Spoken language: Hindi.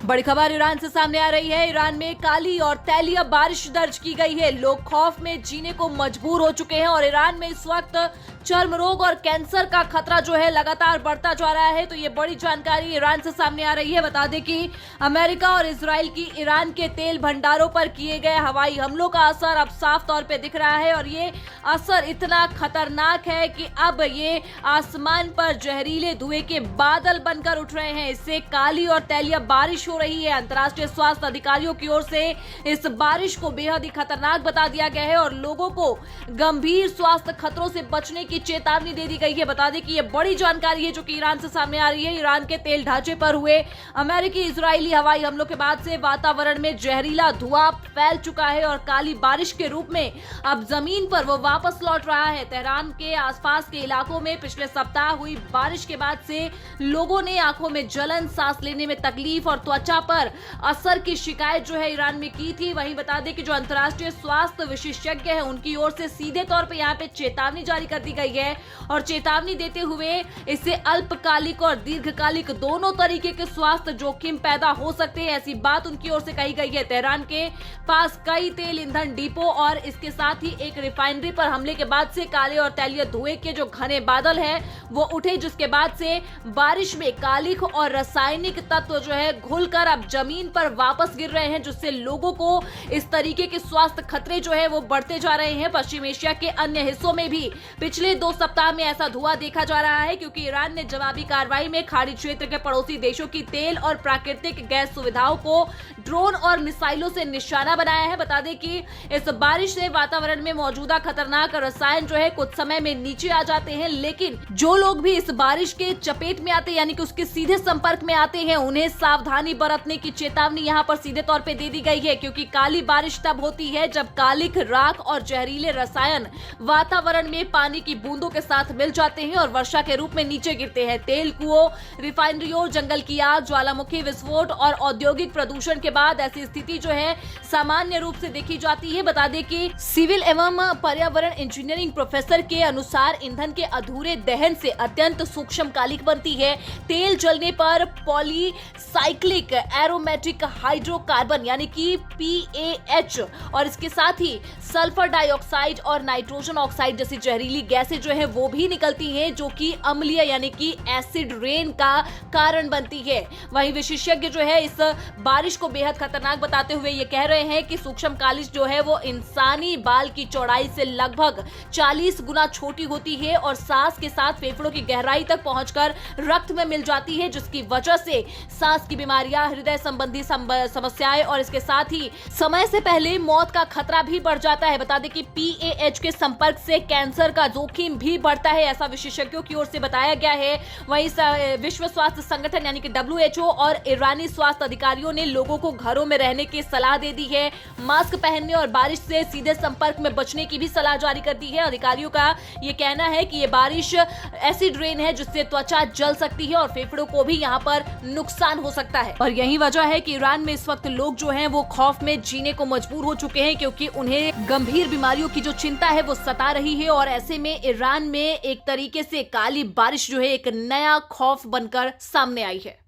बड़ी खबर ईरान से सामने आ रही है। ईरान में काली और तैलीय बारिश दर्ज की गई है। लोग खौफ में जीने को मजबूर हो चुके हैं और ईरान में इस वक्त चर्म रोग और कैंसर का खतरा जो है लगातार बढ़ता जा रहा है। तो ये बड़ी जानकारी ईरान से सामने आ रही है। बता दें कि अमेरिका और इजराइल की ईरान के तेल भंडारों पर किए गए हवाई हमलों का असर अब साफ तौर पे दिख रहा है और ये असर इतना खतरनाक है कि अब ये आसमान पर जहरीले धुएं के बादल बनकर उठ रहे हैं। इससे काली और तैलीय बारिश हो रही है। अंतर्राष्ट्रीय स्वास्थ्य अधिकारियों की ओर से इस बारिश को बेहद ही खतरनाक बता दिया गया है और लोगों को गंभीर स्वास्थ्य खतरों से बचने की चेतावनी दे दी गई है। बता दें कि यह बड़ी जानकारी है जो कि ईरान से सामने आ रही है। ईरान के तेल ढांचे पर हुए अमेरिकी इजरायली हवाई हमलों के बाद से वातावरण में जहरीला धुआं फैल चुका है और काली बारिश के रूप में अब जमीन पर वो वापस लौट रहा है। तेहरान के आसपास के इलाकों में पिछले सप्ताह हुई बारिश के बाद से लोगों ने आंखों में जलन, सांस लेने में तकलीफ और त्वचा पर असर की शिकायत जो है ईरान में की थी। वहीं बता दें कि जो अंतर्राष्ट्रीय स्वास्थ्य विशेषज्ञ हैं उनकी ओर से सीधे तौर पे यहाँ पे चेतावनी जारी कर दी गई है और चेतावनी देते हुए इससे अल्पकालिक और दीर्घकालिक दोनों तरीके के स्वास्थ्य जोखिम पैदा हो सकते हैं, ऐसी बात उनकी ओर से कही गई है। तेहरान के पास कई तेल ईंधन डिपो और इसके साथ ही एक रिफाइनरी पर हमले के बाद से काले और तैलीय धुएं के जो घने बादल हैं वो उठे, जिसके बाद से बारिश में कालिख और रासायनिक तत्व जो है घुलकर अब जमीन पर वापस गिर रहे हैं, जिससे लोगों को इस तरीके के स्वास्थ्य खतरे जो है वो बढ़ते जा रहे हैं। पश्चिम एशिया के अन्य हिस्सों में भी पिछले 2 सप्ताह में ऐसा धुआं देखा जा रहा है क्योंकि ईरान ने जवाबी कार्रवाई में खाड़ी क्षेत्र के पड़ोसी देशों की तेल और प्राकृतिक गैस सुविधाओं को ड्रोन और मिसाइलों से निशाना बनाया है। बता दें कि इस बारिश से वातावरण में मौजूदा खतरनाक रसायन जो है कुछ समय में नीचे आ जाते हैं, लेकिन जो लोग भी इस बारिश के चपेट में आते हैं यानी कि उसके सीधे संपर्क में आते हैं उन्हें सावधानी बरतने की चेतावनी यहाँ पर सीधे तौर पे दे दी गई है क्योंकि काली बारिश तब होती है जब कालिख, राख और जहरीले रसायन वातावरण में पानी की बूंदों के साथ मिल जाते हैं और वर्षा के रूप में नीचे गिरते हैं। तेल कुओं, रिफाइनरियों, जंगल की आग, ज्वालामुखी विस्फोट और औद्योगिक प्रदूषण के बाद ऐसी स्थिति जो है सामान्य रूप से देखी जाती है। बता दें कि सिविल एवं पर्यावरण इंजीनियरिंग प्रोफेसर के अनुसार ईंधन के अधूरे दहन से अत्यंत सूक्ष्म कालिख बनती है। तेल जलने पर पॉलीसाइक्लिक एरोमेटिक हाइड्रोकार्बन यानी कि PAH और इसके साथ ही सल्फर डाइऑक्साइड और नाइट्रोजन ऑक्साइड जैसी जहरीली गैसें जो है वो भी निकलती हैं जो कि अम्लीय यानी कि एसिड रेन का कारण बनती है। वहीं विशेषज्ञ जो है इस बारिश को बेहद खतरनाक बताते हुए ये कह रहे हैं कि सूक्ष्म कालिख जो है वो इंसानी बाल की चौड़ाई से लगभग 40 गुना छोटी होती है और सांस के साथ फेफड़ों की गहराई तक पहुंचकर रक्त में मिल जाती है, जिसकी वजह से सांस की बीमारियां, हृदय संबंधी समस्याएं और इसके साथ ही समय से पहले मौत का खतरा भी बढ़ जाता है। बता दें कि PAH के संपर्क से कैंसर का जोखिम भी बढ़ता है, ऐसा विशेषज्ञों की ओर से बताया गया है। वहीं विश्व स्वास्थ्य संगठन यानी कि WHO और ईरानी स्वास्थ्य अधिकारियों ने लोगों को घरों में रहने की सलाह दे दी है। मास्क पहनने और बारिश से सीधे संपर्क में बचने की भी सलाह जारी कर दी है। अधिकारियों का ये कहना है कि ये बारिश एसिड रेन है जिससे त्वचा जल सकती है और फेफड़ों को भी यहाँ पर नुकसान हो सकता है और यही वजह है कि ईरान में इस वक्त लोग जो हैं वो खौफ में जीने को मजबूर हो चुके हैं क्योंकि उन्हें गंभीर बीमारियों की जो चिंता है वो सता रही है और ऐसे में ईरान में एक तरीके से काली बारिश जो है एक नया खौफ बनकर सामने आई है।